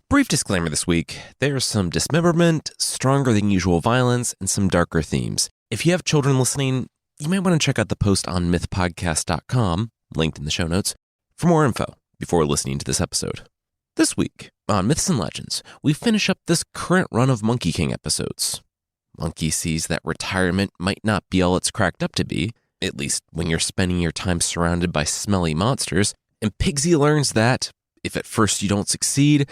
Brief disclaimer this week. There's some dismemberment, stronger than usual violence, and some darker themes. If you have children listening, you might want to check out the post on mythpodcast.com, linked in the show notes, for more info before listening to this episode. This week, on Myths and Legends, we finish up this current run of Monkey King episodes. Monkey sees that retirement might not be all it's cracked up to be, at least when you're spending your time surrounded by smelly monsters, and Pigsy learns that, if at first you don't succeed,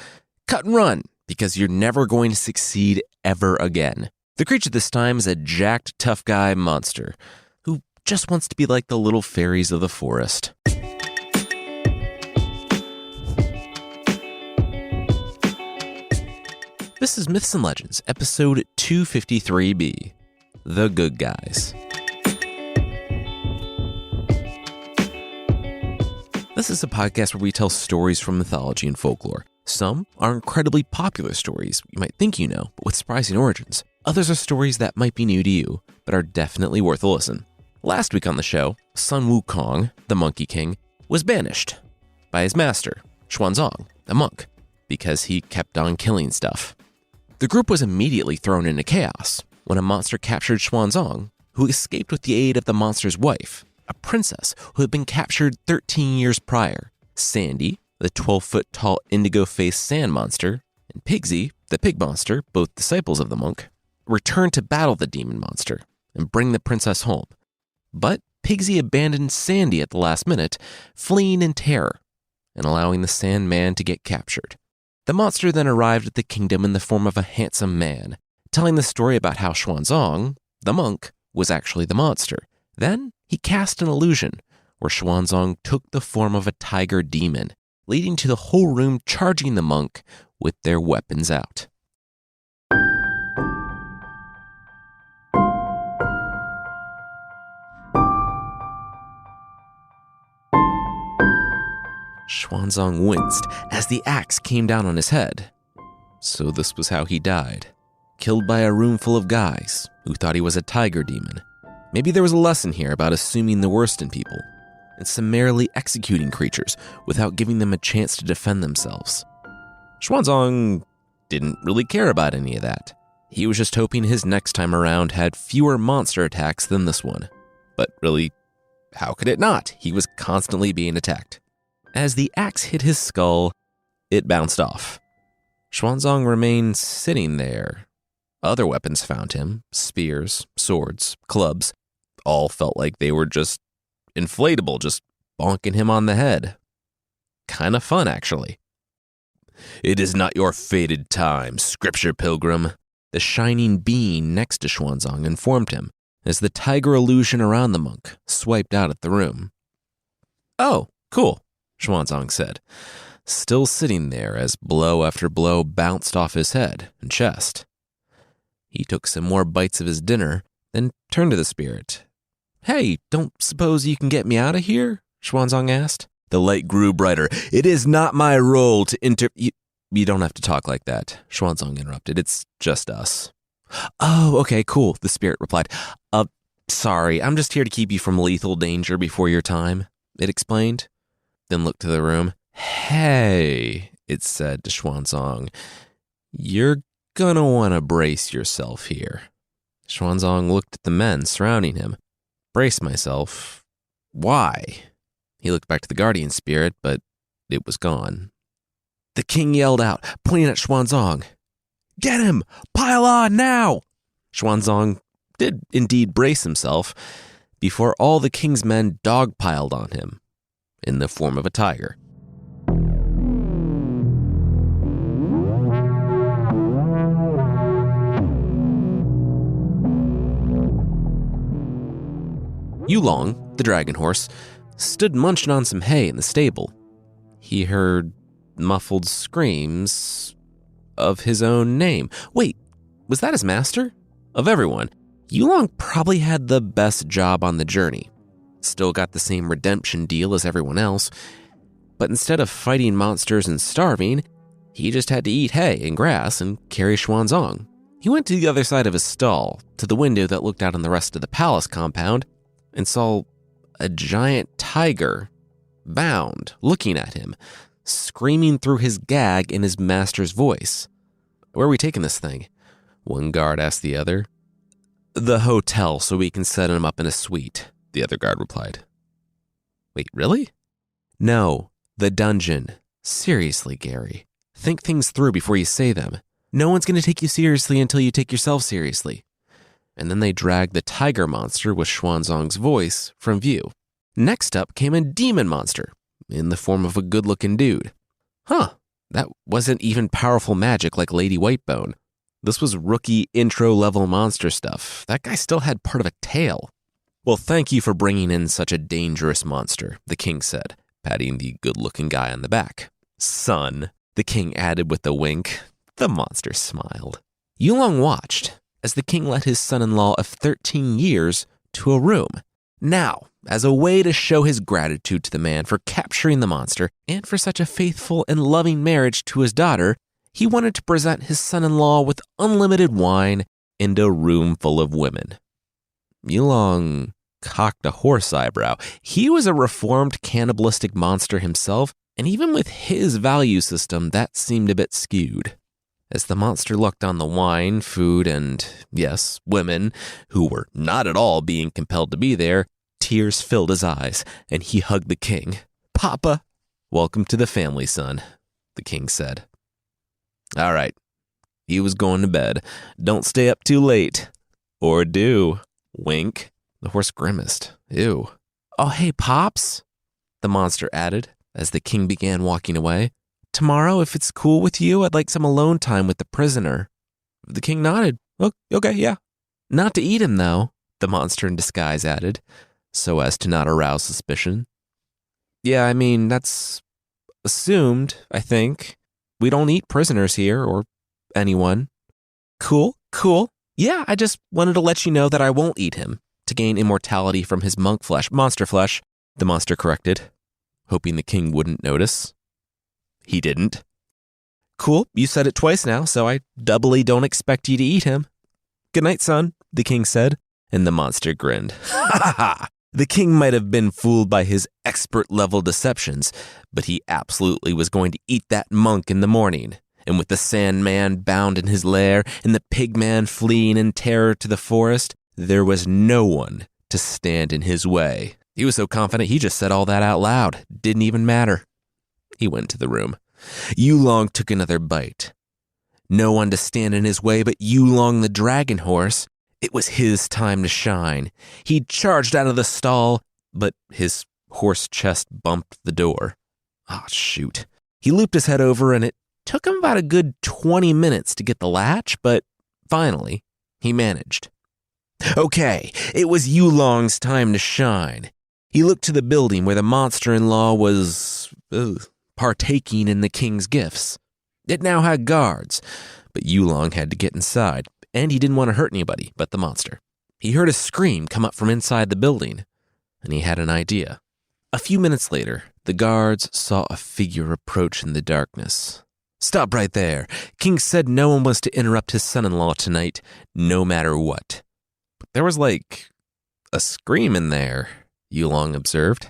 cut and run, because you're never going to succeed ever again. The creature this time is a jacked, tough guy monster who just wants to be like the little fairies of the forest. This is Myths and Legends, episode 253B, The Good Guys. This is a podcast where we tell stories from mythology and folklore. Some are incredibly popular stories you might think you know, but with surprising origins. Others are stories that might be new to you, but are definitely worth a listen. Last week on the show, Sun Wukong, the Monkey King, was banished by his master, Xuanzang, a monk, because he kept on killing stuff. The group was immediately thrown into chaos when a monster captured Xuanzang, who escaped with the aid of the monster's wife, a princess who had been captured 13 years prior. Sandy, the 12-foot-tall indigo-faced sand monster, and Pigsy, the pig monster, both disciples of the monk, returned to battle the demon monster and bring the princess home. But Pigsy abandoned Sandy at the last minute, fleeing in terror and allowing the Sandman to get captured. The monster then arrived at the kingdom in the form of a handsome man, telling the story about how Xuanzang, the monk, was actually the monster. Then he cast an illusion where Xuanzang took the form of a tiger demon, leading to the whole room charging the monk with their weapons out. Xuanzang winced as the axe came down on his head. So this was how he died, killed by a room full of guys who thought he was a tiger demon. Maybe there was a lesson here about assuming the worst in people and summarily executing creatures without giving them a chance to defend themselves. Xuanzang didn't really care about any of that. He was just hoping his next time around had fewer monster attacks than this one. But really, how could it not? He was constantly being attacked. As the axe hit his skull, it bounced off. Xuanzang remained sitting there. Other weapons found him, spears, swords, clubs. All felt like they were just inflatable, just bonking him on the head. Kind of fun, actually. "It is not your fated time, scripture pilgrim," the shining being next to Xuanzang informed him, as the tiger illusion around the monk swiped out at the room. "Oh, cool," Xuanzang said, still sitting there as blow after blow bounced off his head and chest. He took some more bites of his dinner, then turned to the spirit. "Hey, don't suppose you can get me out of here?" Xuanzang asked. The light grew brighter. "It is not my role to You don't have to talk like that," Xuanzang interrupted. "It's just us." "Oh, okay, cool," the spirit replied. Sorry, I'm just here to keep you from lethal danger before your time," it explained. Then looked to the room. "Hey," it said to Xuanzang, "you're gonna want to brace yourself here." Xuanzang looked at the men surrounding him. "Brace myself? Why?" He looked back to the guardian spirit, but it was gone. The king yelled out, pointing at Xuanzang. "Get him! Pile on now!" Xuanzang did indeed brace himself before all the king's men dogpiled on him in the form of a tiger. Yulong, the dragon horse, stood munching on some hay in the stable. He heard muffled screams of his own name. Wait, was that his master? Of everyone, Yulong probably had the best job on the journey. Still got the same redemption deal as everyone else, but instead of fighting monsters and starving, he just had to eat hay and grass and carry Xuanzang. He went to the other side of his stall, to the window that looked out on the rest of the palace compound, and saw a giant tiger, bound, looking at him, screaming through his gag in his master's voice. "Where are we taking this thing?" one guard asked the other. "The hotel, so we can set him up in a suite," the other guard replied. "Wait, really?" "No, the dungeon. Seriously, Gary. Think things through before you say them. No one's going to take you seriously until you take yourself seriously." And then they dragged the tiger monster with Xuanzang's voice from view. Next up came a demon monster, in the form of a good-looking dude. That wasn't even powerful magic like Lady Whitebone. This was rookie intro-level monster stuff. That guy still had part of a tail. "Well, thank you for bringing in such a dangerous monster," the king said, patting the good-looking guy on the back. "Son," the king added with a wink. The monster smiled. Yulong watched as the king led his son-in-law of 13 years to a room. Now, as a way to show his gratitude to the man for capturing the monster and for such a faithful and loving marriage to his daughter, he wanted to present his son-in-law with unlimited wine and a room full of women. Yulong cocked a horse eyebrow. He was a reformed cannibalistic monster himself, and even with his value system, that seemed a bit skewed. As the monster looked on the wine, food, and, yes, women, who were not at all being compelled to be there, tears filled his eyes, and he hugged the king. "Papa, welcome to the family, son," the king said. "All right." He was going to bed. "Don't stay up too late. Or do." Wink. The horse grimaced. "Ew." "Oh, hey, Pops," the monster added as the king began walking away. "Tomorrow, if it's cool with you, I'd like some alone time with the prisoner." The king nodded. "Oh, okay, yeah." "Not to eat him, though," the monster in disguise added, so as to not arouse suspicion. "Yeah, I mean, that's assumed, I think. We don't eat prisoners here, or anyone." Cool. "Yeah, I just wanted to let you know that I won't eat him, to gain immortality from his monster flesh," the monster corrected, hoping the king wouldn't notice. He didn't. "Cool, you said it twice now, so I doubly don't expect you to eat him." "Good night, son," the king said, and the monster grinned. Ha! The king might have been fooled by his expert-level deceptions, but he absolutely was going to eat that monk in the morning. And with the Sandman bound in his lair and the Pigman fleeing in terror to the forest, there was no one to stand in his way. He was so confident he just said all that out loud. Didn't even matter. He went to the room. Yulong took another bite. No one to stand in his way but Yulong the dragon horse. It was his time to shine. He charged out of the stall, but his horse chest bumped the door. Ah, shoot. He looped his head over, and it took him about a good 20 minutes to get the latch, but finally, he managed. Okay, it was Yulong's time to shine. He looked to the building where the monster-in-law was partaking in the king's gifts. It now had guards, but Yulong had to get inside, and he didn't want to hurt anybody but the monster. He heard a scream come up from inside the building, and he had an idea. A few minutes later, the guards saw a figure approach in the darkness. "Stop right there. King said no one was to interrupt his son-in-law tonight, no matter what." But there was a scream in there, Yulong observed.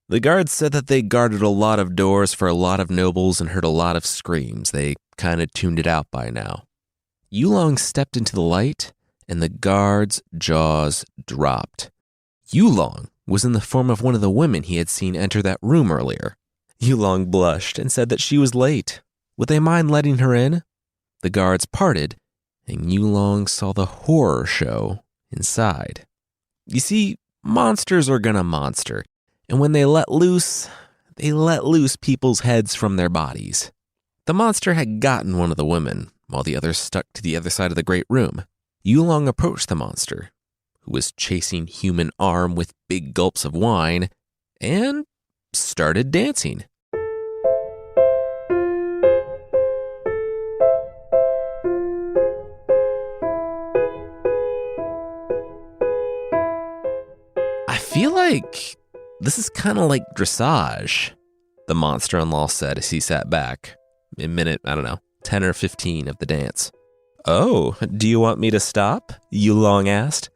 The guards said that they guarded a lot of doors for a lot of nobles and heard a lot of screams. They kind of tuned it out by now. Yulong stepped into the light, and the guards' jaws dropped. Yulong was in the form of one of the women he had seen enter that room earlier. Yulong blushed and said that she was late. Would they mind letting her in? The guards parted, and Yulong saw the horror show inside. You see, monsters are gonna monster, and when they let loose people's heads from their bodies. The monster had gotten one of the women, while the others stuck to the other side of the great room. Yulong approached the monster, who was chasing human arm with big gulps of wine, and started dancing. I feel like this is kind of like dressage, the monster-in-law said as he sat back, in minute, 10 or 15 of the dance. "Oh, do you want me to stop?" Yulong asked.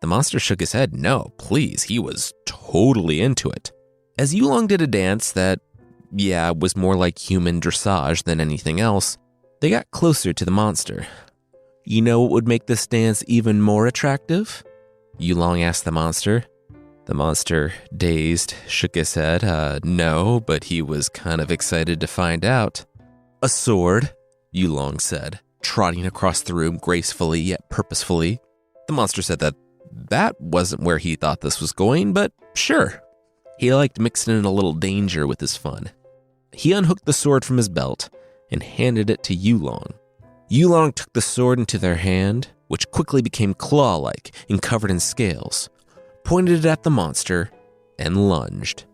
The monster shook his head. No, please, he was totally into it. As Yulong did a dance that yeah, was more like human dressage than anything else, they got closer to the monster. You know what would make this dance even more attractive? Yulong asked the monster. The monster, dazed, shook his head. No, but he was kind of excited to find out. A sword, Yulong said, trotting across the room gracefully yet purposefully. The monster said that wasn't where he thought this was going, but sure. He liked mixing in a little danger with his fun. He unhooked the sword from his belt and handed it to Yulong. Yulong took the sword into their hand, which quickly became claw-like and covered in scales, pointed it at the monster, and lunged.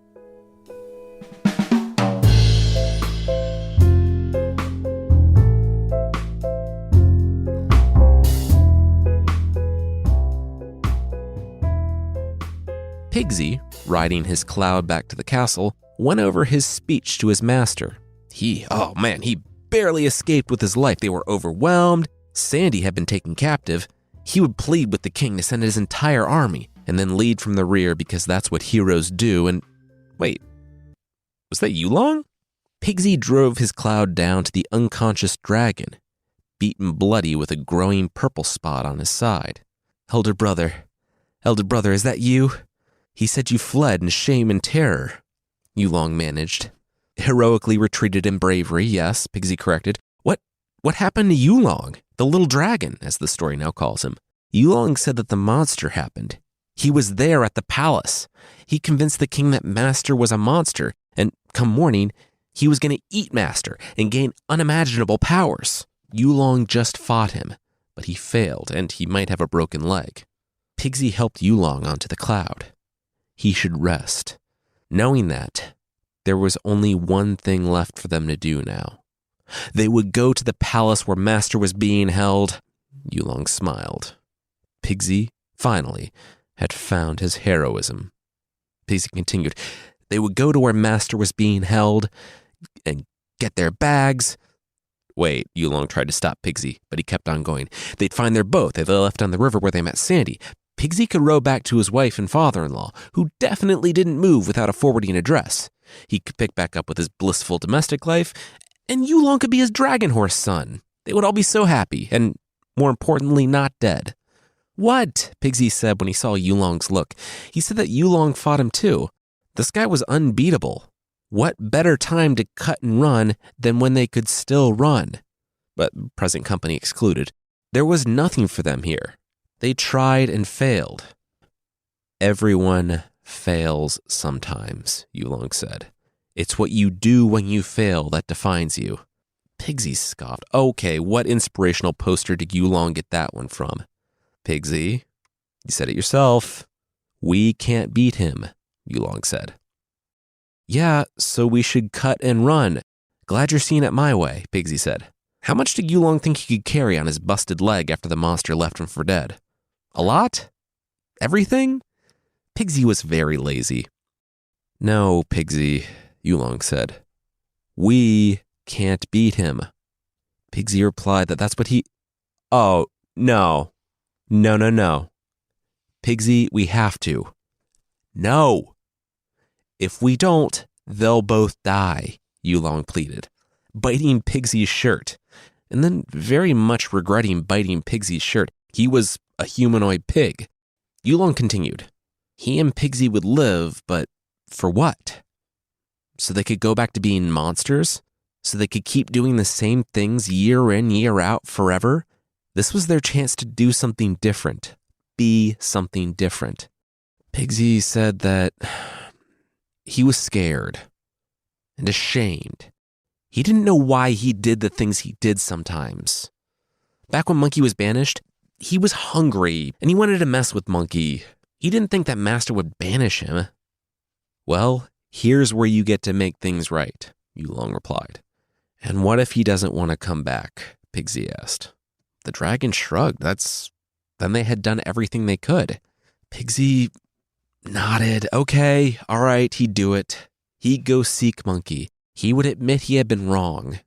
Pigsy, riding his cloud back to the castle, went over his speech to his master. He barely escaped with his life. They were overwhelmed. Sandy had been taken captive. He would plead with the king to send his entire army and then lead from the rear because that's what heroes do. And wait, was that Yulong? Pigsy drove his cloud down to the unconscious dragon, beaten bloody with a growing purple spot on his side. Elder brother, is that you? He said you fled in shame and terror, Yulong managed. Heroically retreated in bravery, yes, Pigsy corrected. What happened to Yulong, the little dragon, as the story now calls him? Yulong said that the monster happened. He was there at the palace. He convinced the king that Master was a monster, and come morning, he was going to eat Master and gain unimaginable powers. Yulong just fought him, but he failed, and he might have a broken leg. Pigsy helped Yulong onto the cloud. He should rest, knowing that there was only one thing left for them to do now. They would go to the palace where Master was being held. Yulong smiled. Pigsy, finally, had found his heroism. Pigsy continued. They would go to where Master was being held and get their bags. Wait, Yulong tried to stop Pigsy, but he kept on going. They'd find their boat that they left on the river where they met Sandy. Pigsy could row back to his wife and father-in-law, who definitely didn't move without a forwarding address. He could pick back up with his blissful domestic life, and Yulong could be his dragon horse son. They would all be so happy, and more importantly, not dead. What? Pigsy said when he saw Yulong's look. He said that Yulong fought him too. This guy was unbeatable. What better time to cut and run than when they could still run? But present company excluded. There was nothing for them here. They tried and failed. Everyone fails sometimes, Yulong said. It's what you do when you fail that defines you. Pigsy scoffed. Okay, what inspirational poster did Yulong get that one from? Pigsy, you said it yourself. We can't beat him, Yulong said. Yeah, so we should cut and run. Glad you're seeing it my way, Pigsy said. How much did Yulong think he could carry on his busted leg after the monster left him for dead? A lot? Everything? Pigsy was very lazy. No, Pigsy, Yulong said. We can't beat him. Pigsy replied that that's what he... Oh, no. No. Pigsy, we have to. No. If we don't, they'll both die, Yulong pleaded, biting Pigsy's shirt, and then very much regretting biting Pigsy's shirt. He was a humanoid pig. Yulong continued. He and Pigsy would live, but for what? So they could go back to being monsters? So they could keep doing the same things year in, year out, forever? This was their chance to do something different. Be something different. Pigsy said that he was scared and ashamed. He didn't know why he did the things he did sometimes. Back when Monkey was banished, he was hungry and he wanted to mess with Monkey. He didn't think that Master would banish him. Well, here's where you get to make things right, Yulong replied. And what if he doesn't want to come back? Pigsy asked. The dragon shrugged. Then they had done everything they could. Pigsy nodded. Okay, all right, he'd do it. He'd go seek Monkey. He would admit he had been wrong.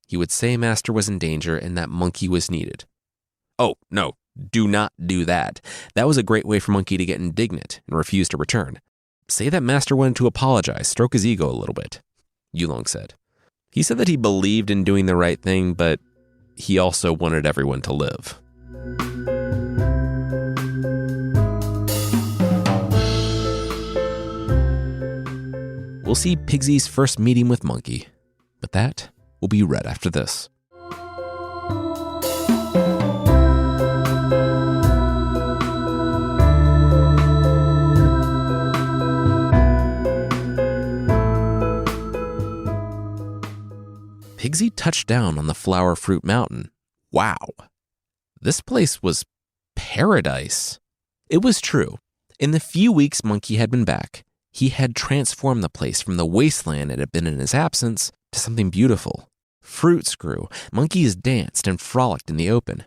He would say Master was in danger and that Monkey was needed. Oh, no, do not do that. That was a great way for Monkey to get indignant and refuse to return. Say that Master wanted to apologize, stroke his ego a little bit. Yulong said. He said that he believed in doing the right thing, but he also wanted everyone to live. We'll see Pigsy's first meeting with Monkey, but that will be right after this. Pigsy touched down on the Flower Fruit Mountain. Wow, this place was paradise. It was true. In the few weeks Monkey had been back, he had transformed the place from the wasteland it had been in his absence to something beautiful. Fruits grew, monkeys danced and frolicked in the open.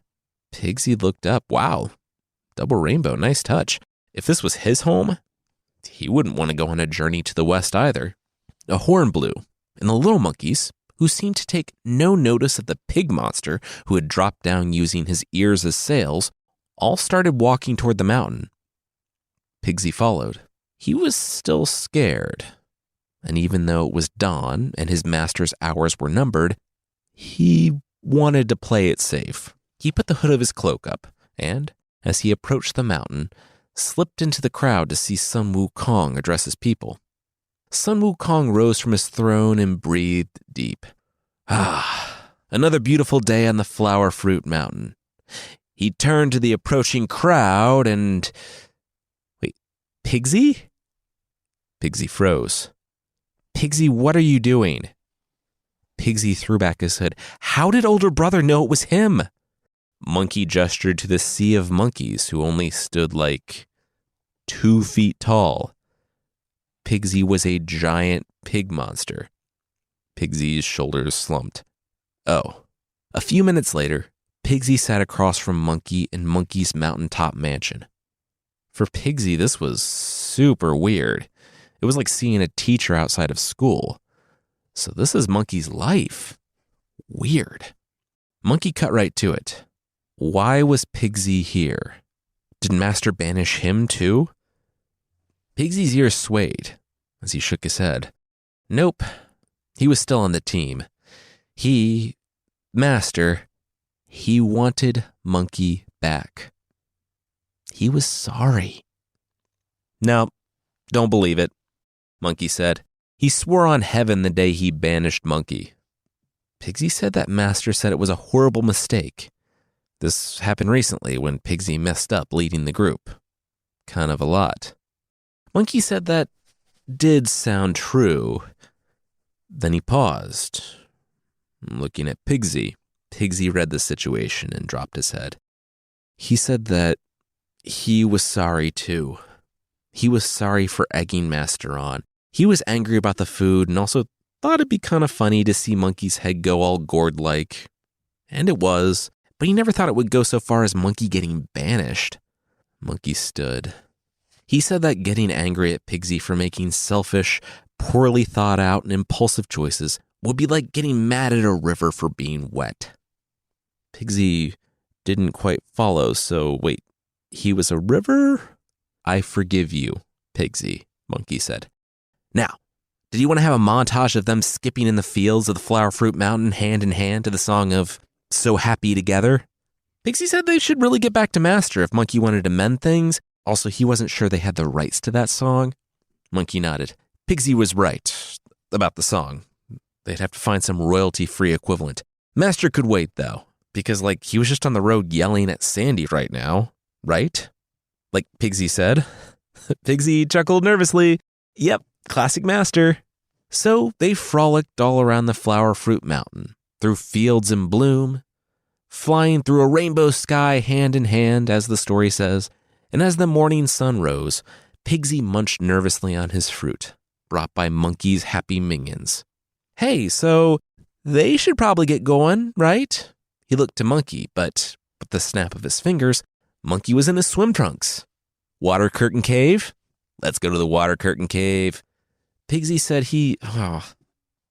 Pigsy looked up. Wow, double rainbow, nice touch. If this was his home, he wouldn't want to go on a journey to the west either. A horn blew, and the little monkeys, who seemed to take no notice of the pig monster who had dropped down using his ears as sails, all started walking toward the mountain. Pigsy followed. He was still scared, and even though it was dawn and his master's hours were numbered, he wanted to play it safe. He put the hood of his cloak up, and, as he approached the mountain, slipped into the crowd to see Sun Wukong address his people. Sun Wukong rose from his throne and breathed deep. Another beautiful day on the Flower Fruit Mountain. He turned to the approaching crowd and... Wait, Pigsy? Pigsy froze. Pigsy, what are you doing? Pigsy threw back his head. How did older brother know it was him? Monkey gestured to the sea of monkeys who only stood like 2 feet tall. Pigsy was a giant pig monster. Pigsy's shoulders slumped. Oh. A few minutes later, Pigsy sat across from Monkey in Monkey's mountaintop mansion. For Pigsy, this was super weird. It was like seeing a teacher outside of school. So this is Monkey's life. Weird. Monkey cut right to it. Why was Pigsy here? Did Master banish him too? Pigsy's ears swayed as he shook his head. Nope, he was still on the team. Master, he wanted Monkey back. He was sorry. No, don't believe it, Monkey said. He swore on heaven the day he banished Monkey. Pigsy said that Master said it was a horrible mistake. This happened recently when Pigsy messed up leading the group. Kind of a lot. Monkey said that did sound true. Then he paused. Looking at Pigsy, Pigsy read the situation and dropped his head. He said that he was sorry too. He was sorry for egging Master on. He was angry about the food and also thought it'd be kind of funny to see Monkey's head go all gourd-like. And it was, but he never thought it would go so far as Monkey getting banished. Monkey stood. He said that getting angry at Pigsy for making selfish, poorly thought out and impulsive choices would be like getting mad at a river for being wet. Pigsy didn't quite follow, so wait, he was a river? I forgive you, Pigsy, Monkey said. Now, did you want to have a montage of them skipping in the fields of the Flower Fruit Mountain hand in hand to the song of So Happy Together? Pigsy said they should really get back to Master if Monkey wanted to mend things. Also, he wasn't sure they had the rights to that song. Monkey nodded. Pigsy was right about the song. They'd have to find some royalty-free equivalent. Master could wait, though, because, he was just on the road yelling at Sandy right now, right? Like Pigsy said. Pigsy chuckled nervously. Yep, classic Master. So they frolicked all around the Flower Fruit Mountain, through fields in bloom, flying through a rainbow sky hand in hand, as the story says, and as the morning sun rose, Pigsy munched nervously on his fruit, brought by Monkey's happy minions. Hey, so they should probably get going, right? He looked to Monkey, but with the snap of his fingers, Monkey was in his swim trunks. Water Curtain Cave? Let's go to the Water Curtain Cave. Pigsy said he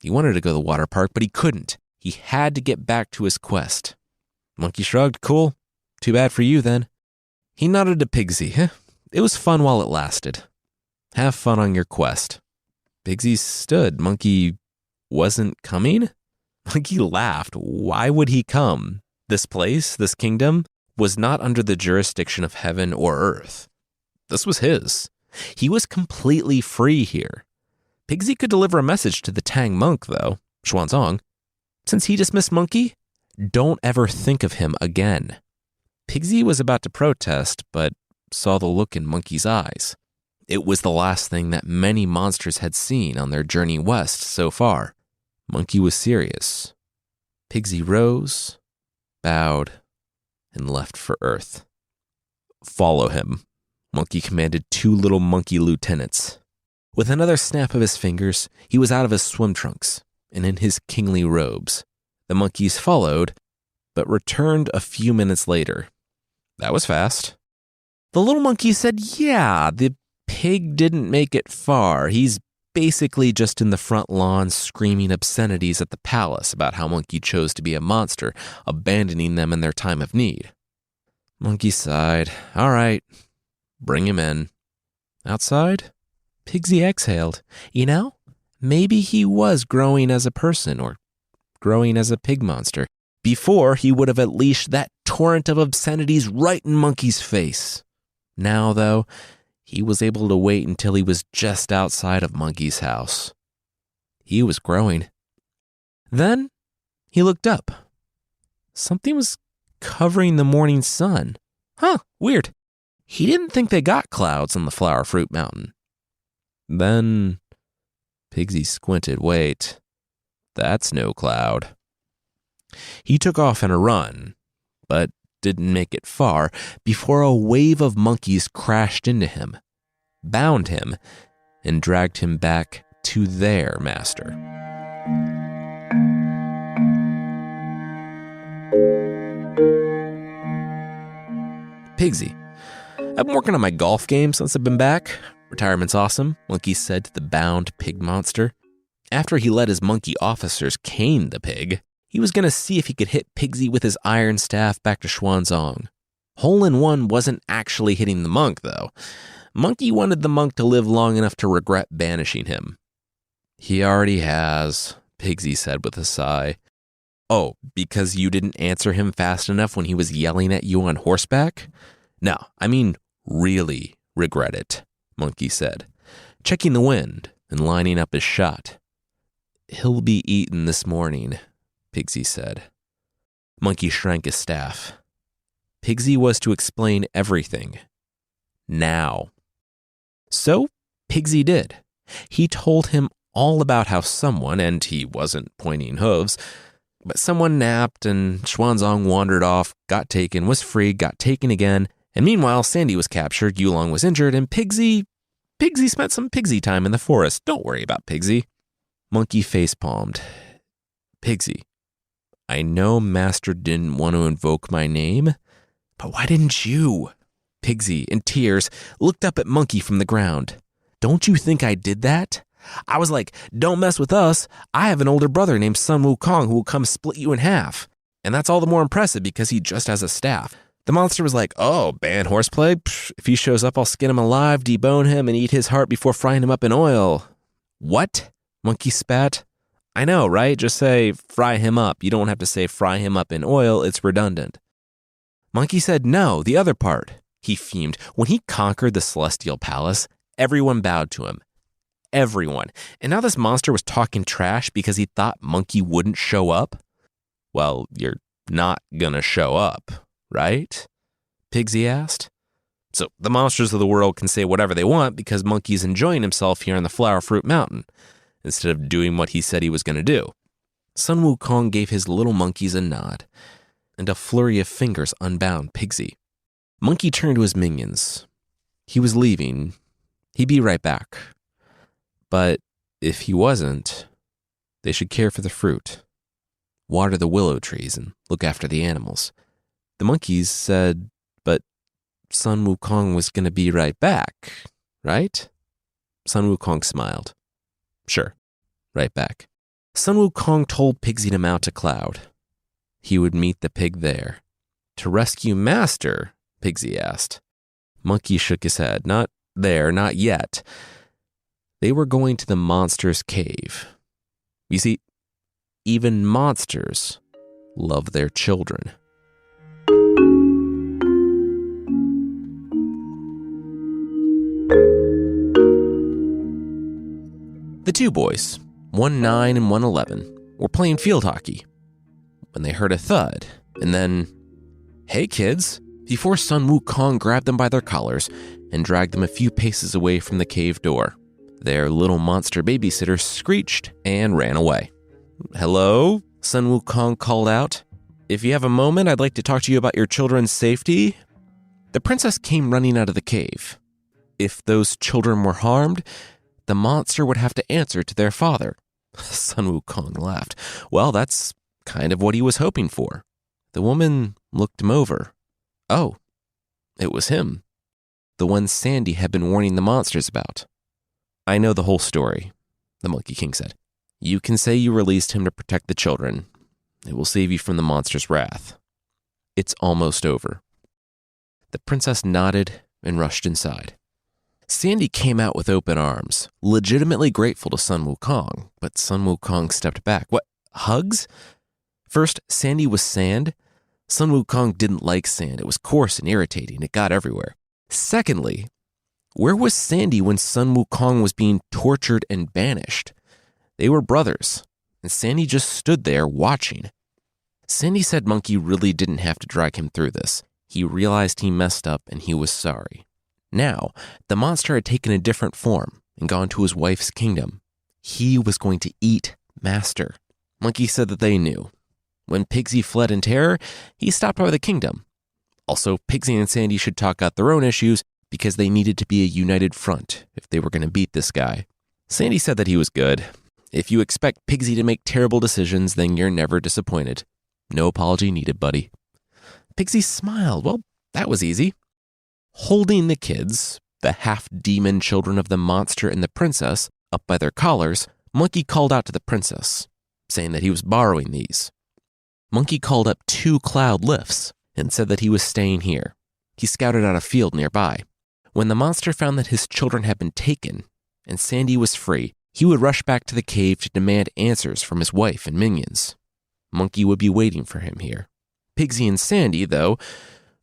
wanted to go to the water park, but he couldn't. He had to get back to his quest. Monkey shrugged. Cool. Too bad for you, then. He nodded to Pigsy. It was fun while it lasted. Have fun on your quest. Pigsy stood. Monkey wasn't coming? Monkey laughed. Why would he come? This place, this kingdom, was not under the jurisdiction of heaven or earth. This was his. He was completely free here. Pigsy could deliver a message to the Tang monk, though, Xuanzang. Since he dismissed Monkey, don't ever think of him again. Pigsy was about to protest, but saw the look in Monkey's eyes. It was the last thing that many monsters had seen on their journey west so far. Monkey was serious. Pigsy rose, bowed, and left for Earth. Follow him, Monkey commanded 2 little monkey lieutenants. With another snap of his fingers, he was out of his swim trunks and in his kingly robes. The monkeys followed, but returned a few minutes later. That was fast. The little monkey said, yeah, the pig didn't make it far. He's basically just in the front lawn screaming obscenities at the palace about how Monkey chose to be a monster, abandoning them in their time of need. Monkey sighed. All right, bring him in. Outside, Pigsy exhaled. You know, maybe he was growing as a person or growing as a pig monster. Before, he would have unleashed that torrent of obscenities right in Monkey's face. Now, though, he was able to wait until he was just outside of Monkey's house. He was growing. Then he looked up. Something was covering the morning sun. Weird. He didn't think they got clouds on the Flower Fruit Mountain. Then Pigsy squinted. Wait, that's no cloud. He took off in a run, but didn't make it far before a wave of monkeys crashed into him, bound him, and dragged him back to their master. Pigsy, I've been working on my golf game since I've been back. Retirement's awesome, Monkey said to the bound pig monster. After he let his monkey officers cane the pig, he was going to see if he could hit Pigsy with his iron staff back to Xuanzang. Hole-in-one wasn't actually hitting the monk, though. Monkey wanted the monk to live long enough to regret banishing him. He already has, Pigsy said with a sigh. Oh, because you didn't answer him fast enough when he was yelling at you on horseback? No, I mean really regret it, Monkey said, checking the wind and lining up his shot. He'll be eaten this morning, Pigsy said. Monkey shrank his staff. Pigsy was to explain everything. Now. So, Pigsy did. He told him all about how someone, and he wasn't pointing hooves, but someone napped and Xuanzang wandered off, got taken, was freed, got taken again, and meanwhile Sandy was captured, Yulong was injured, and Pigsy spent some Pigsy time in the forest. Don't worry about Pigsy. Monkey face-palmed. Pigsy, I know Master didn't want to invoke my name, but why didn't you? Pigsy, in tears, looked up at Monkey from the ground. Don't you think I did that? I was like, don't mess with us. I have an older brother named Sun Wukong who will come split you in half. And that's all the more impressive because he just has a staff. The monster was like, oh, ban horseplay? Psh, if he shows up, I'll skin him alive, debone him, and eat his heart before frying him up in oil. What? Monkey spat. I know, right? Just say, fry him up. You don't have to say fry him up in oil. It's redundant. Monkey said, no, the other part. He fumed. When he conquered the Celestial Palace, everyone bowed to him. Everyone. And now this monster was talking trash because he thought Monkey wouldn't show up? Well, you're not gonna show up, right? Pigsy asked. So the monsters of the world can say whatever they want because Monkey's enjoying himself here on the Flower Fruit Mountain, instead of doing what he said he was gonna do. Sun Wukong gave his little monkeys a nod, and a flurry of fingers unbound Pigsy. Monkey turned to his minions. He was leaving. He'd be right back. But if he wasn't, they should care for the fruit, water the willow trees, and look after the animals. The monkeys said, but Sun Wukong was going to be right back, right? Sun Wukong smiled. Sure, right back. Sun Wukong told Pigsy to mount a cloud. He would meet the pig there. To rescue Master? Pigsy asked. Monkey shook his head. Not there, not yet. They were going to the monster's cave. You see, even monsters love their children. The two boys, one 9 and one 11, were playing field hockey when they heard a thud, and then, "Hey kids," before Sun Wukong grabbed them by their collars and dragged them a few paces away from the cave door. Their little monster babysitter screeched and ran away. "Hello?" Sun Wukong called out. "If you have a moment, I'd like to talk to you about your children's safety." The princess came running out of the cave. If those children were harmed, the monster would have to answer to their father. Sun Wukong laughed. Well, that's kind of what he was hoping for. The woman looked him over. Oh, it was him. The one Sandy had been warning the monsters about. "I know the whole story," the Monkey King said. "You can say you released him to protect the children. It will save you from the monster's wrath. It's almost over." The princess nodded and rushed inside. Sandy came out with open arms, legitimately grateful to Sun Wukong, but Sun Wukong stepped back. "What, hugs?" First, Sandy was sand. Sun Wukong didn't like sand. It was coarse and irritating. It got everywhere. Secondly, where was Sandy when Sun Wukong was being tortured and banished? They were brothers, and Sandy just stood there watching. Sandy said Monkey really didn't have to drag him through this. He realized he messed up and he was sorry. Now, the monster had taken a different form and gone to his wife's kingdom. He was going to eat Master. Monkey said that they knew. When Pigsy fled in terror, he stopped by the kingdom. Also, Pigsy and Sandy should talk out their own issues because they needed to be a united front if they were going to beat this guy. Sandy said that he was good. If you expect Pigsy to make terrible decisions, then you're never disappointed. No apology needed, buddy. Pigsy smiled. Well, that was easy. Holding the kids, the half-demon children of the monster and the princess, up by their collars, Monkey called out to the princess, saying that he was borrowing these. Monkey called up 2 cloud lifts and said that he was staying here. He scouted out a field nearby. When the monster found that his children had been taken and Sandy was free, he would rush back to the cave to demand answers from his wife and minions. Monkey would be waiting for him here. Pigsy and Sandy, though,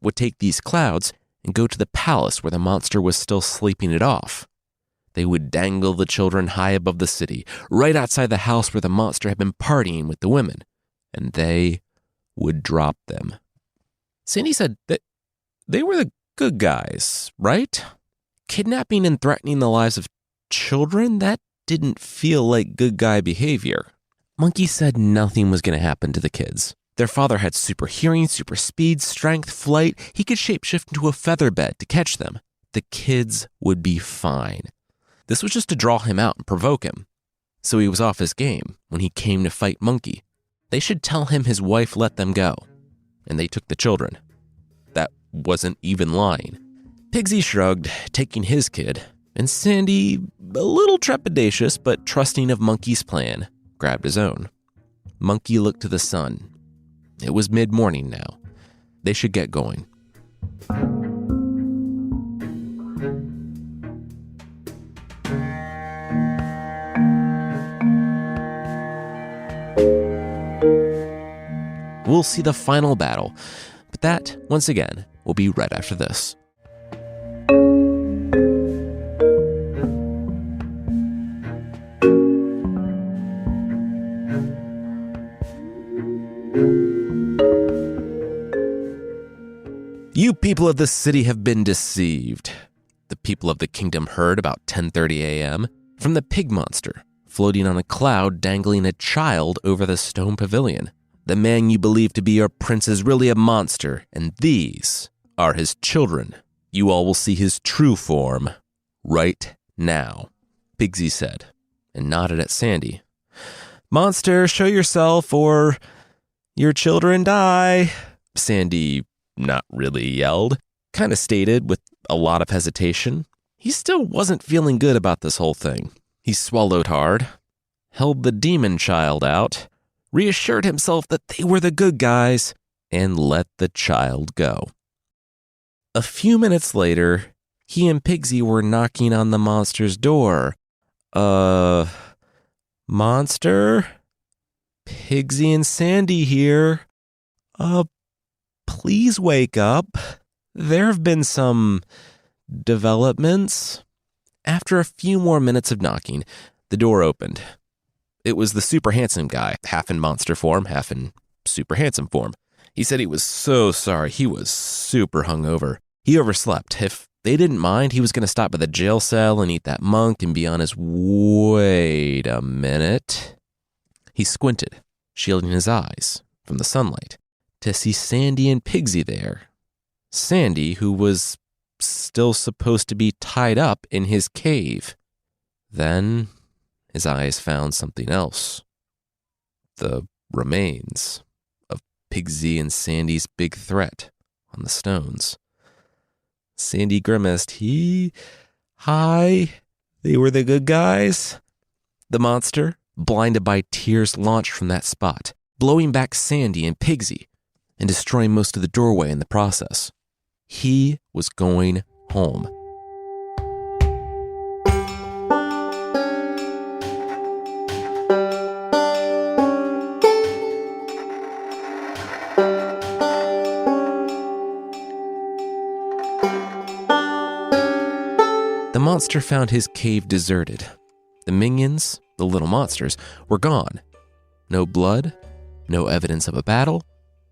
would take these clouds and go to the palace where the monster was still sleeping it off. They would dangle the children high above the city, right outside the house where the monster had been partying with the women, and they would drop them. Sandy said that they were the good guys, right? Kidnapping and threatening the lives of children, that didn't feel like good guy behavior. Monkey said nothing was going to happen to the kids. Their father had super hearing, super speed, strength, flight. He could shapeshift into a feather bed to catch them. The kids would be fine. This was just to draw him out and provoke him. So he was off his game when he came to fight Monkey. They should tell him his wife let them go. And they took the children. That wasn't even lying. Pigsy shrugged, taking his kid. And Sandy, a little trepidatious but trusting of Monkey's plan, grabbed his own. Monkey looked to the sun. It was mid-morning now. They should get going. We'll see the final battle, but that, once again, will be right after this. You people of this city have been deceived. The people of the kingdom heard about 10:30 a.m. from the pig monster, floating on a cloud dangling a child over the stone pavilion. The man you believe to be your prince is really a monster, and these are his children. You all will see his true form right now, Pigsy said, and nodded at Sandy. Monster, show yourself, or your children die, Sandy not really yelled, kind of stated with a lot of hesitation. He still wasn't feeling good about this whole thing. He swallowed hard, held the demon child out, reassured himself that they were the good guys, and let the child go. A few minutes later, he and Pigsy were knocking on the monster's door. Monster? Pigsy and Sandy here. Please wake up. There have been some developments. After a few more minutes of knocking, the door opened. It was the super handsome guy, half in monster form, half in super handsome form. He said he was so sorry. He was super hungover. He overslept. If they didn't mind, he was going to stop by the jail cell and eat that monk and be on his... Wait a minute. He squinted, shielding his eyes from the sunlight, to see Sandy and Pigsy there. Sandy, who was still supposed to be tied up in his cave. Then his eyes found something else. The remains of Pigsy and Sandy's big threat on the stones. Sandy grimaced. Hi, they were the good guys? The monster, blinded by tears, launched from that spot, blowing back Sandy and Pigsy and destroying most of the doorway in the process. He was going home. The monster found his cave deserted. The minions, the little monsters, were gone. No blood, no evidence of a battle,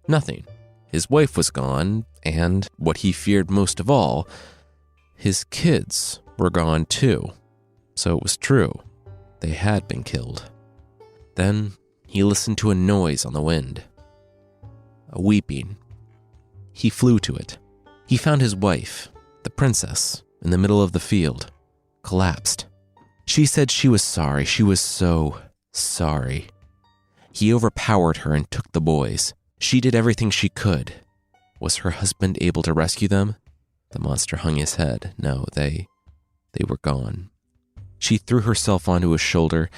nothing. His wife was gone, and what he feared most of all, his kids were gone too. So it was true. They had been killed. Then he listened to a noise on the wind. A weeping. He flew to it. He found his wife, the princess, in the middle of the field, collapsed. She said she was sorry. She was so sorry. He overpowered her and took the boys. She did everything she could. Was her husband able to rescue them? The monster hung his head. No, they were gone. She threw herself onto his shoulder,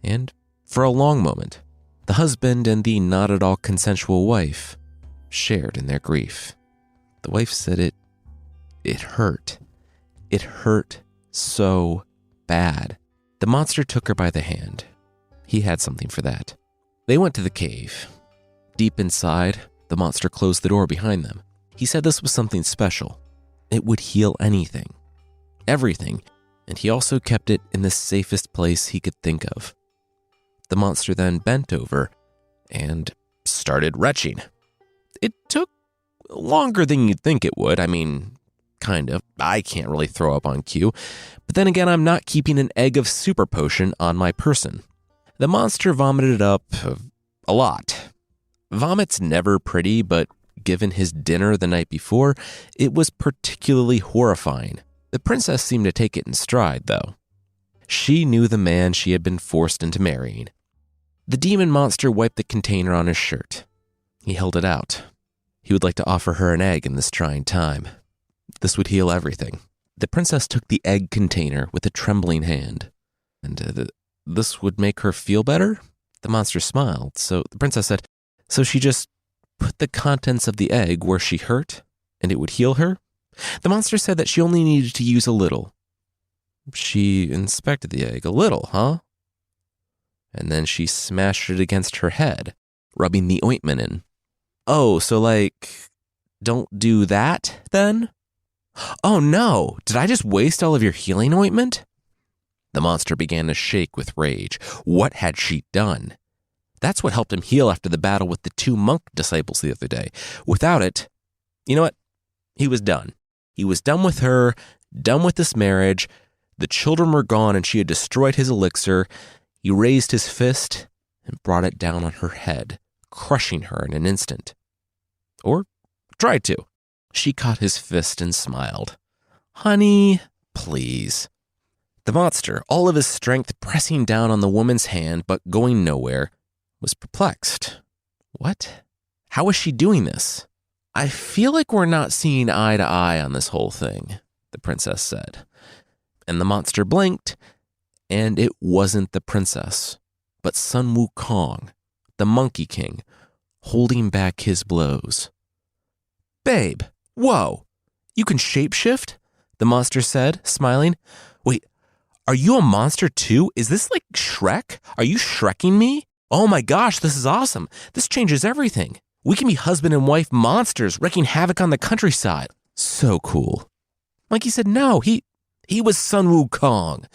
and for a long moment, the husband and the not at all consensual wife shared in their grief. The wife said it hurt. It hurt so bad. The monster took her by the hand. He had something for that. They went to the cave. Deep inside, the monster closed the door behind them. He said this was something special. It would heal anything, everything, and he also kept it in the safest place he could think of. The monster then bent over and started retching. It took longer than you'd think it would. I mean, kind of. I can't really throw up on cue. But then again, I'm not keeping an egg of super potion on my person. The monster vomited it up a lot. Vomit's never pretty, but given his dinner the night before, it was particularly horrifying. The princess seemed to take it in stride, though. She knew the man she had been forced into marrying. The demon monster wiped the container on his shirt. He held it out. He would like to offer her an egg in this trying time. This would heal everything. The princess took the egg container with a trembling hand. And this would make her feel better? The monster smiled. So the princess said, so she just put the contents of the egg where she hurt, and it would heal her? The monster said that she only needed to use a little. She inspected the egg. A little, huh? And then she smashed it against her head, rubbing the ointment in. Oh, so don't do that, then? Oh no, did I just waste all of your healing ointment? The monster began to shake with rage. What had she done? That's what helped him heal after the battle with the 2 monk disciples the other day. Without it, you know what? He was done. He was done with her, done with this marriage. The children were gone and she had destroyed his elixir. He raised his fist and brought it down on her head, crushing her in an instant. Or tried to. She caught his fist and smiled. Honey, please. The monster, all of his strength pressing down on the woman's hand but going nowhere, was perplexed. What? How is she doing this? I feel like we're not seeing eye to eye on this whole thing, the princess said. And the monster blinked, and it wasn't the princess, but Sun Wukong, the Monkey King, holding back his blows. Babe, whoa, you can shapeshift? The monster said, smiling. Wait, are you a monster too? Is this like Shrek? Are you Shrekking me? "Oh my gosh, this is awesome. This changes everything. We can be husband and wife monsters wreaking havoc on the countryside. So cool." Monkey said no, he was Sun Wukong,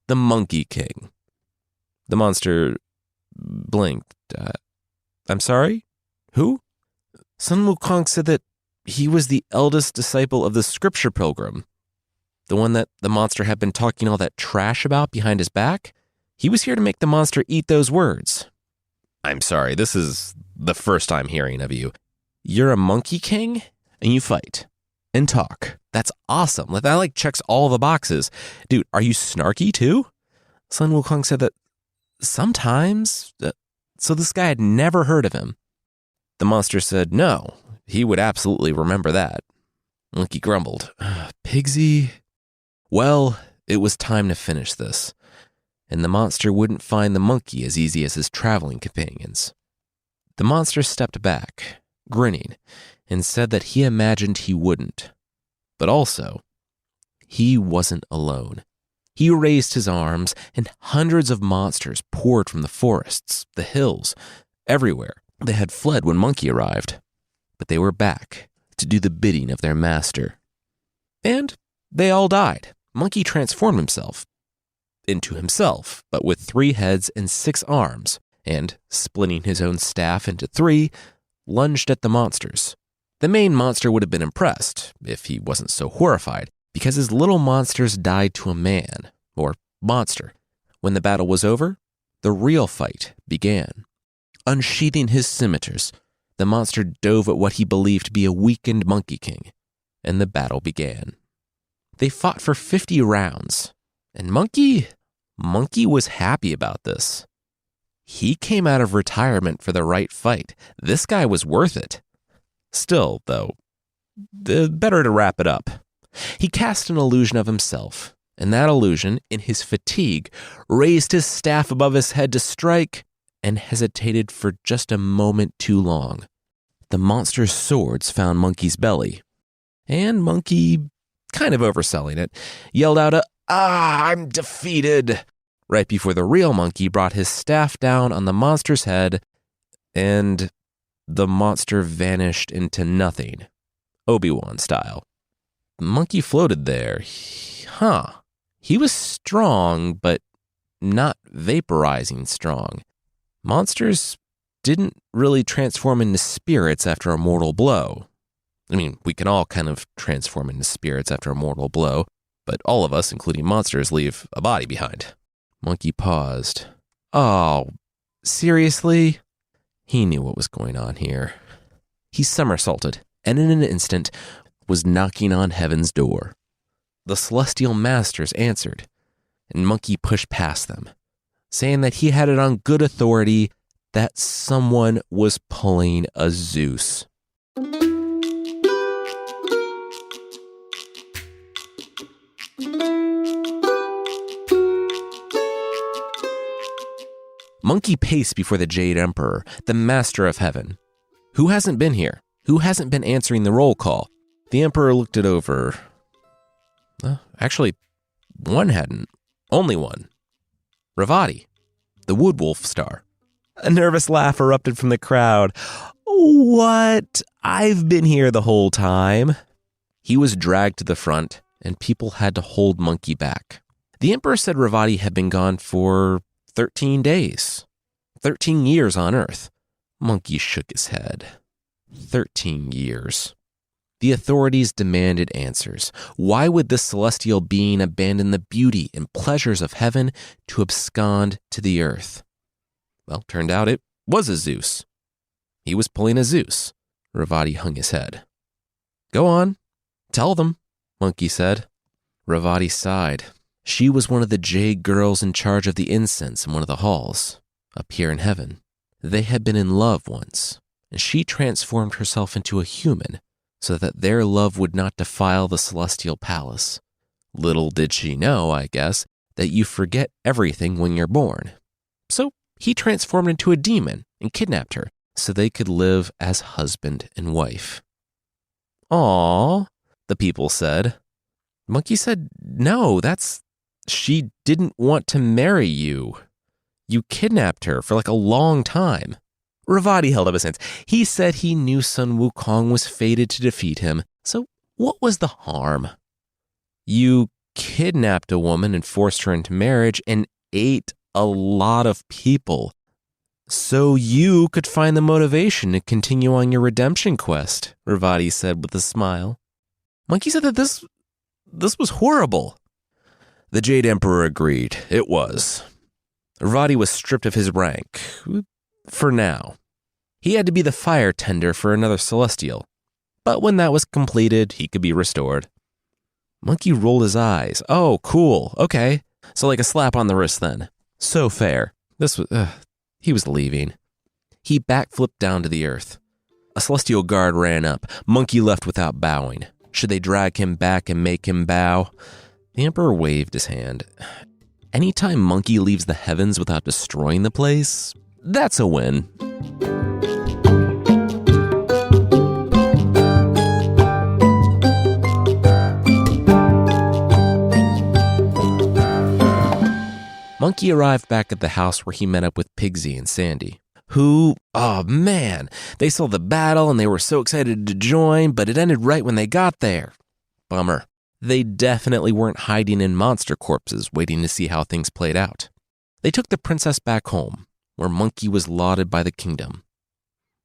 the Monkey King. The monster blinked. I'm sorry? Who? Sun Wukong said that he was the eldest disciple of the scripture pilgrim, the one that the monster had been talking all that trash about behind his back. He was here to make the monster eat those words. I'm sorry, this is the first time hearing of you. You're a Monkey King, and you fight and talk. That's awesome. That checks all the boxes. Dude, are you snarky too? Sun Wukong said that sometimes. So this guy had never heard of him. The monster said no, he would absolutely remember that. Monkey grumbled. Pigsy? Well, it was time to finish this. And the monster wouldn't find the monkey as easy as his traveling companions. The monster stepped back, grinning, and said that he imagined he wouldn't. But also, he wasn't alone. He raised his arms, and hundreds of monsters poured from the forests, the hills, everywhere. They had fled when Monkey arrived, but they were back to do the bidding of their master. And they all died. Monkey transformed himself into himself, but with 3 heads and 6 arms, and, splitting his own staff into 3, lunged at the monsters. The main monster would have been impressed, if he wasn't so horrified, because his little monsters died to a man, or monster. When the battle was over, the real fight began. Unsheathing his scimitars, the monster dove at what he believed to be a weakened Monkey King, and the battle began. They fought for 50 rounds, and Monkey was happy about this. He came out of retirement for the right fight. This guy was worth it. Still, though, better to wrap it up. He cast an illusion of himself, and that illusion, in his fatigue, raised his staff above his head to strike, and hesitated for just a moment too long. The monster's swords found Monkey's belly, and Monkey, kind of overselling it, yelled out I'm defeated, right before the real monkey brought his staff down on the monster's head, and the monster vanished into nothing, Obi-Wan style. The monkey floated there. He was strong, but not vaporizing strong. Monsters didn't really transform into spirits after a mortal blow. I mean, we can all kind of transform into spirits after a mortal blow, but all of us, including monsters, leave a body behind. Monkey paused. Oh, seriously? He knew what was going on here. He somersaulted, and in an instant was knocking on heaven's door. The celestial masters answered, and Monkey pushed past them, saying that he had it on good authority that someone was pulling a Zeus. Monkey paced before the Jade Emperor, the master of heaven. Who hasn't been here? Who hasn't been answering the roll call? The Emperor looked it over. Actually, one hadn't. Only one. Ravati, the Woodwolf star. A nervous laugh erupted from the crowd. What? I've been here the whole time. He was dragged to the front, and people had to hold Monkey back. The Emperor said Ravati had been gone for 13 days. 13 years on Earth. Monkey shook his head. 13 years. The authorities demanded answers. Why would this celestial being abandon the beauty and pleasures of heaven to abscond to the earth? Well, turned out it was a Zeus. He was pulling a Zeus. Ravati hung his head. Go on, tell them, Monkey said. Ravati sighed. She was one of the jade girls in charge of the incense in one of the halls, up here in heaven. They had been in love once, and she transformed herself into a human so that their love would not defile the celestial palace. Little did she know, I guess, that you forget everything when you're born. So he transformed into a demon and kidnapped her so they could live as husband and wife. Aw, the people said. Monkey said, no, she didn't want to marry you. You kidnapped her for like a long time. Ravati held up his hands. He said he knew Sun Wukong was fated to defeat him, so what was the harm? You kidnapped a woman and forced her into marriage and ate a lot of people, so you could find the motivation to continue on your redemption quest, Ravati said with a smile. Monkey said that this was horrible. The Jade Emperor agreed. It was. Ravati was stripped of his rank. For now. He had to be the fire tender for another Celestial. But when that was completed, he could be restored. Monkey rolled his eyes. Oh, cool. Okay. So like a slap on the wrist then. So fair. He was leaving. He backflipped down to the earth. A Celestial guard ran up. Monkey left without bowing. Should they drag him back and make him bow? The Emperor waved his hand. Anytime Monkey leaves the heavens without destroying the place, that's a win. Monkey arrived back at the house where he met up with Pigsy and Sandy, who, oh man, they saw the battle and they were so excited to join, but it ended right when they got there. Bummer. They definitely weren't hiding in monster corpses waiting to see how things played out. They took the princess back home, where Monkey was lauded by the kingdom.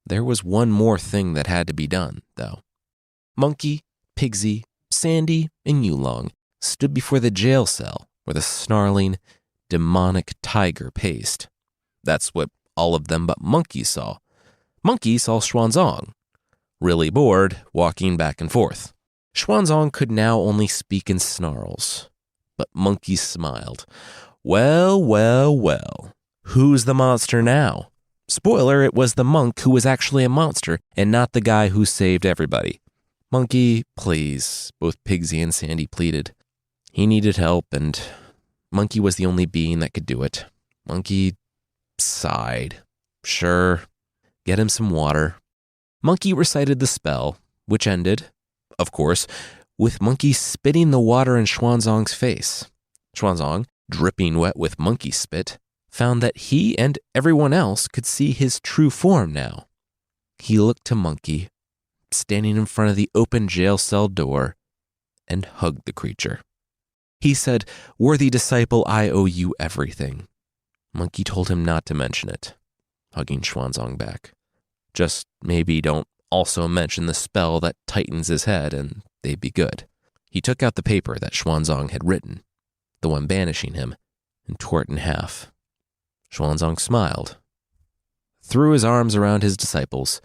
There was one more thing that had to be done, though. Monkey, Pigsy, Sandy, and Yulong stood before the jail cell where the snarling, demonic tiger paced. That's what all of them but Monkey saw. Monkey saw Xuanzang, really bored, walking back and forth. Xuanzang could now only speak in snarls, but Monkey smiled. Well, well, well. Who's the monster now? Spoiler, it was the monk who was actually a monster and not the guy who saved everybody. Monkey, please, both Pigsy and Sandy pleaded. He needed help, and Monkey was the only being that could do it. Monkey sighed. Sure, get him some water. Monkey recited the spell, which ended, of course, with Monkey spitting the water in Xuanzang's face. Xuanzang, dripping wet with monkey spit, found that he and everyone else could see his true form now. He looked to Monkey, standing in front of the open jail cell door, and hugged the creature. He said, "Worthy disciple, I owe you everything." Monkey told him not to mention it, hugging Xuanzang back. Just maybe don't also mention the spell that tightens his head and they'd be good. He took out the paper that Xuanzang had written, the one banishing him, and tore it in half. Xuanzang smiled, threw his arms around his disciples,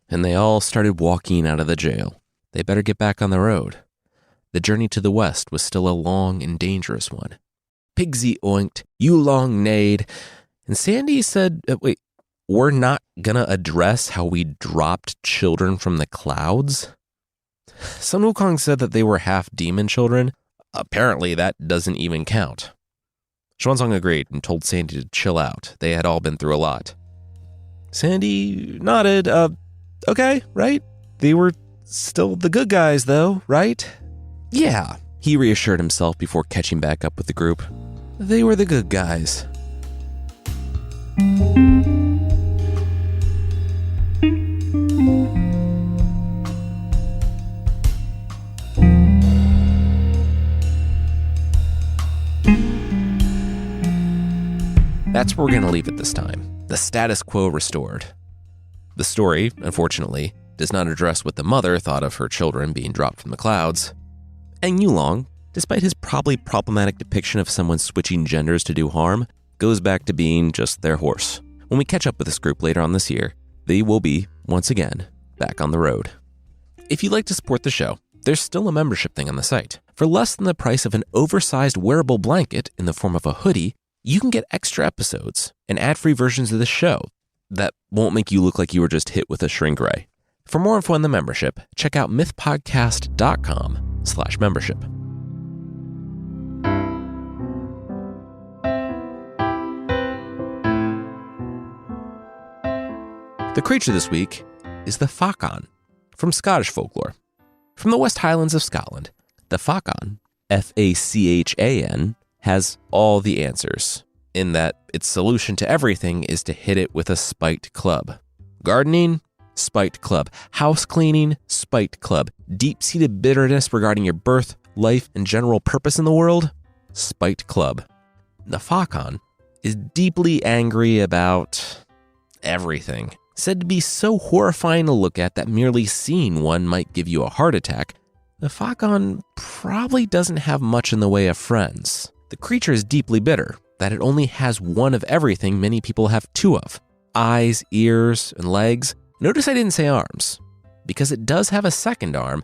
and they all started walking out of the jail. They better get back on the road. The journey to the west was still a long and dangerous one. Pigsy oinked, Yulong neighed, and Sandy said, wait, we're not gonna address how we dropped children from the clouds? Sun Wukong said that they were half demon children. Apparently that doesn't even count. Xuanzang agreed and told Sandy to chill out. They had all been through a lot. Sandy nodded. Okay, right? They were still the good guys though, right? Yeah, he reassured himself before catching back up with the group. They were the good guys. That's where we're going to leave it this time. The status quo restored. The story, unfortunately, does not address what the mother thought of her children being dropped from the clouds. And Yulong, despite his probably problematic depiction of someone switching genders to do harm, goes back to being just their horse. When we catch up with this group later on this year, they will be, once again, back on the road. If you'd like to support the show, there's still a membership thing on the site. For less than the price of an oversized wearable blanket in the form of a hoodie, you can get extra episodes and ad-free versions of the show that won't make you look like you were just hit with a shrink ray. For more info on the membership, check out mythpodcast.com/membership. The creature this week is the Fachan from Scottish folklore. From the West Highlands of Scotland, the Fachan, Fachan, has all the answers in that its solution to everything is to hit it with a spiked club. Gardening? Spiked club. House cleaning? Spiked club. Deep-seated bitterness regarding your birth, life, and general purpose in the world? Spiked club. The Fakon is deeply angry about everything. Said to be so horrifying to look at that merely seeing one might give you a heart attack, the Fakon probably doesn't have much in the way of friends. The creature is deeply bitter that it only has one of everything many people have two of: eyes, ears, and legs. Notice I didn't say arms, because it does have a second arm,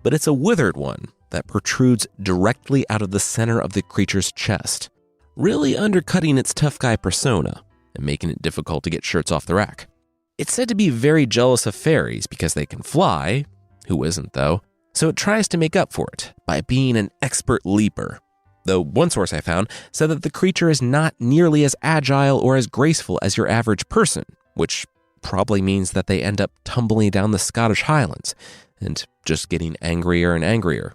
but it's a withered one that protrudes directly out of the center of the creature's chest, really undercutting its tough guy persona and making it difficult to get shirts off the rack. It's said to be very jealous of fairies because they can fly. Who isn't, though? So it tries to make up for it by being an expert leaper. Though one source I found said that the creature is not nearly as agile or as graceful as your average person, which probably means that they end up tumbling down the Scottish Highlands and just getting angrier and angrier.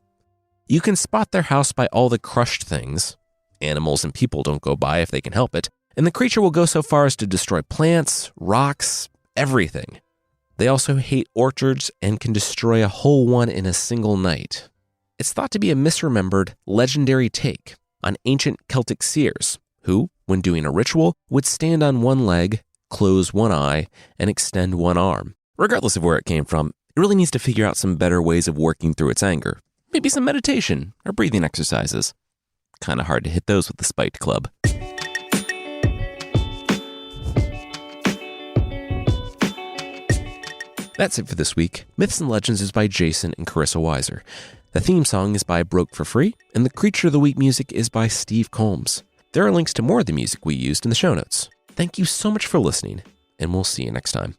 You can spot their house by all the crushed things. Animals and people don't go by if they can help it, and the creature will go so far as to destroy plants, rocks, everything. They also hate orchards and can destroy a whole one in a single night. It's thought to be a misremembered, legendary take on ancient Celtic seers who, when doing a ritual, would stand on one leg, close one eye, and extend one arm. Regardless of where it came from, it really needs to figure out some better ways of working through its anger. Maybe some meditation or breathing exercises. Kind of hard to hit those with the spiked club. That's it for this week. Myths and Legends is by Jason and Carissa Weiser. The theme song is by Broke for Free, and the Creature of the Week music is by Steve Combs. There are links to more of the music we used in the show notes. Thank you so much for listening, and we'll see you next time.